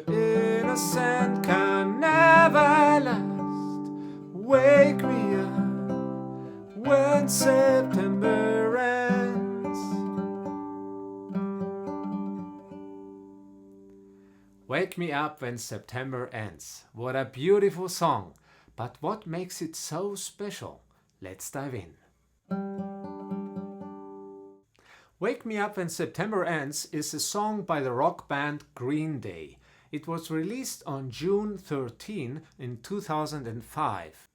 the innocent can never last. Wake me up when September ends. Wake me up when September ends. What a beautiful song! But what makes it so special? Let's dive in. Wake Me Up When September Ends is a song by the rock band Green Day. It was released on June 13 in 2005.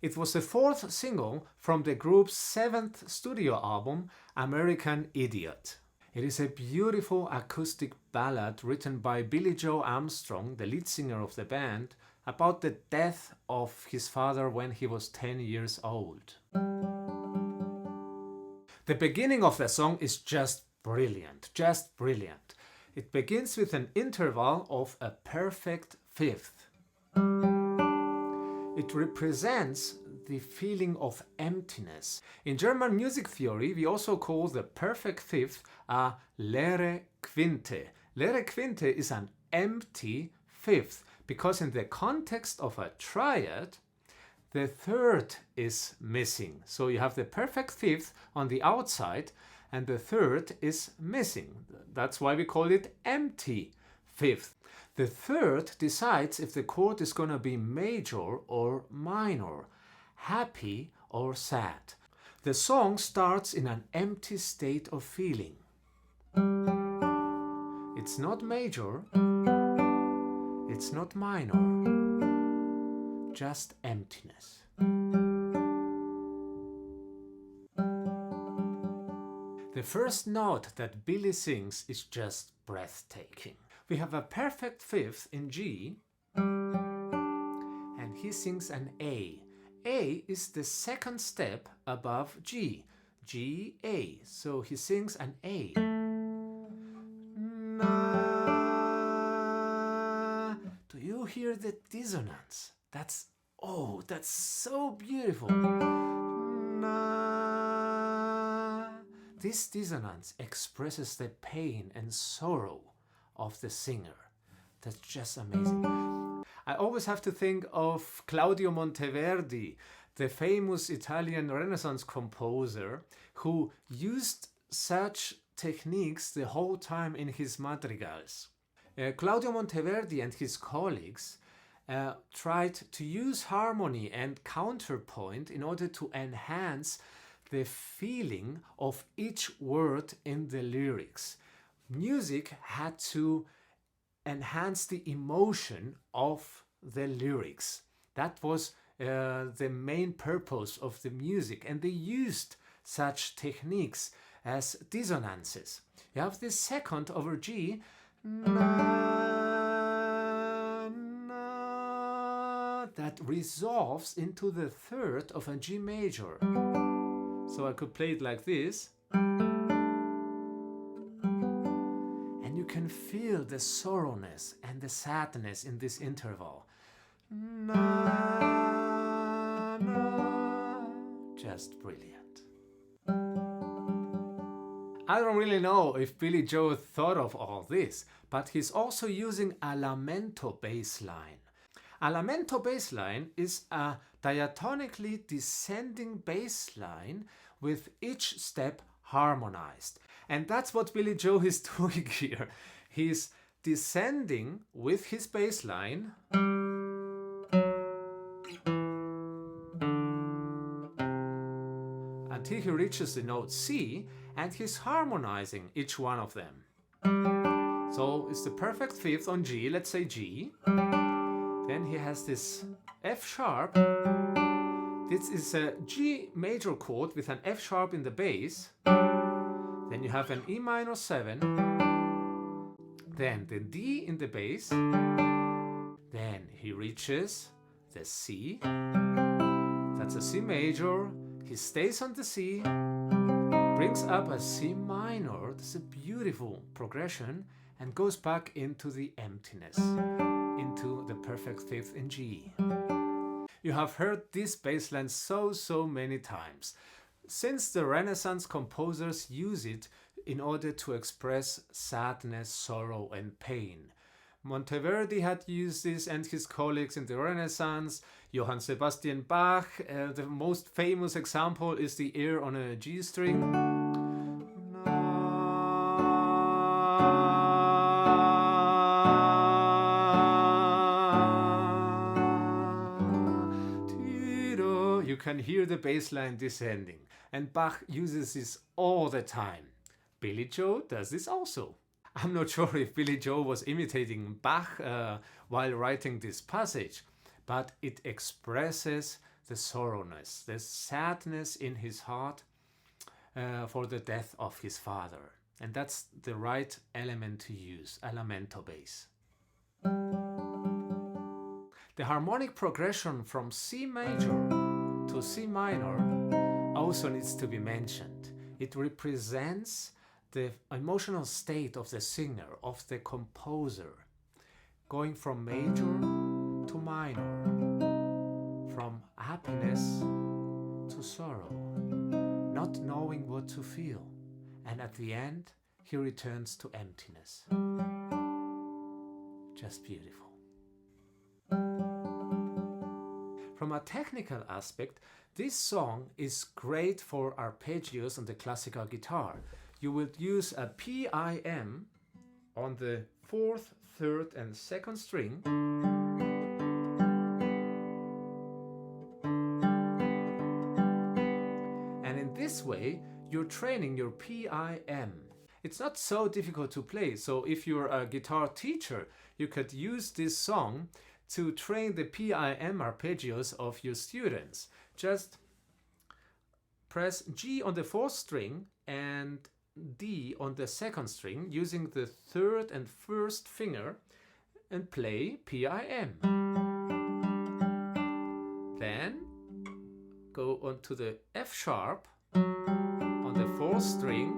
It was the fourth single from the group's seventh studio album, American Idiot. It is a beautiful acoustic ballad written by Billy Joe Armstrong, the lead singer of the band, about the death of his father when he was 10 years old. The beginning of the song is just brilliant, just brilliant. It begins with an interval of a perfect fifth. It represents the feeling of emptiness. In German music theory, we also call the perfect fifth a leere Quinte. Leere Quinte is an empty fifth, because in the context of a triad, the third is missing. So you have the perfect fifth on the outside and the third is missing. That's why we call it empty fifth. The third decides if the chord is going to be major or minor, happy or sad. The song starts in an empty state of feeling. It's not major, it's not minor, just emptiness. The first note that Billy sings is just breathtaking. We have a perfect fifth in G, and he sings an A. A is the second step above G. G, A. So he sings an A. Do you hear the dissonance? That's so beautiful. This dissonance expresses the pain and sorrow of the singer. That's just amazing. I always have to think of Claudio Monteverdi, the famous Italian Renaissance composer who used such techniques the whole time in his madrigals. Claudio Monteverdi and his colleagues tried to use harmony and counterpoint in order to enhance the feeling of each word in the lyrics. Music had to enhance the emotion of the lyrics. That was the main purpose of the music, and they used such techniques as dissonances. You have this second over G, that resolves into the third of a G major. So I could play it like this. And you can feel the sorrowness and the sadness in this interval. Just brilliant. I don't really know if Billy Joe thought of all this, but he's also using a lamento bass line. A lamento bass line is a diatonically descending bass line with each step harmonized. And that's what Billy Joe is doing here. He's descending with his bass line until he reaches the note C, and he's harmonizing each one of them. So it's the perfect fifth on G, let's say G. Then he has this F sharp. This is a G major chord with an F sharp in the bass. Then you have an E minor 7. Then the D in the bass. Then he reaches the C. That's a C major. He stays on the C. Brings up a C minor. That's a beautiful progression. And goes back into the emptiness, into the perfect fifth in G. You have heard this bass line so many times, since the Renaissance composers use it in order to express sadness, sorrow and pain. Monteverdi had used this and his colleagues in the Renaissance. Johann Sebastian Bach, the most famous example is the air on a G string. You can hear the bass line descending, and Bach uses this all the time. Billy Joe does this also. I'm not sure if Billy Joe was imitating Bach while writing this passage, but it expresses the sorrowness, the sadness in his heart for the death of his father. And that's the right element to use, a lamento bass. The harmonic progression from C major to C minor also needs to be mentioned. It represents the emotional state of the singer, of the composer, going from major to minor, from happiness to sorrow, not knowing what to feel, and at the end he returns to emptiness. Just beautiful. From a technical aspect, this song is great for arpeggios on the classical guitar. You would use a PIM on the 4th, 3rd and 2nd string, and in this way you're training your PIM. It's not so difficult to play, so if you're a guitar teacher, you could use this song to train the PIM arpeggios of your students. Just press G on the 4th string and D on the 2nd string using the 3rd and 1st finger and play PIM. Then go on to the F sharp on the 4th string,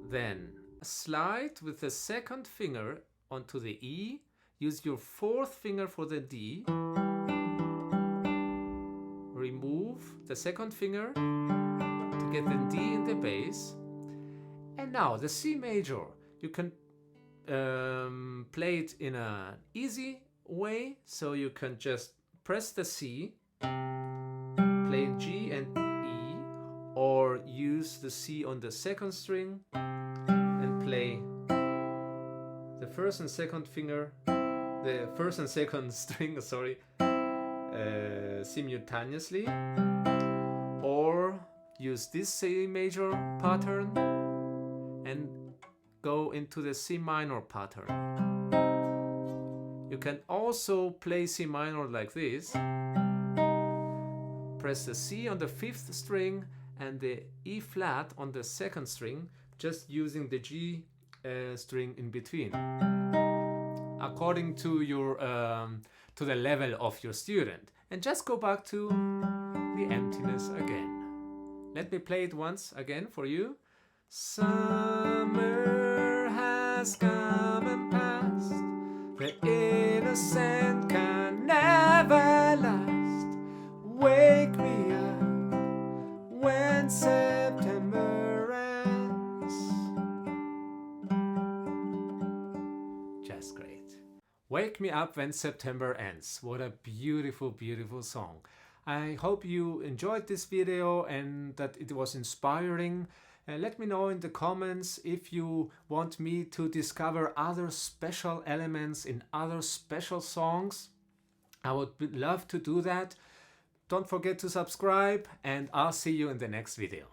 then slide with the 2nd finger onto the E, use your 4th finger for the D, remove the 2nd finger to get the D in the bass, and now the C major. You can play it in an easy way, so you can just press the C, play G and E, or use the C on the 2nd string and play the 1st and 2nd finger, the 1st and 2nd string, simultaneously, or use this C major pattern and go into the C minor pattern. You can also play C minor like this. Press the C on the 5th string and the E flat on the 2nd string, just using the G string in between, according to your to the level of your student, and just go back to the emptiness again. Let me play it once again for you. Summer has come and passed, the innocent can never last. Wake me up when September ends. Just great. Wake me up when September ends. What a beautiful, beautiful song. I hope you enjoyed this video and that it was inspiring. Let me know in the comments if you want me to discover other special elements in other special songs. I would love to do that. Don't forget to subscribe, and I'll see you in the next video.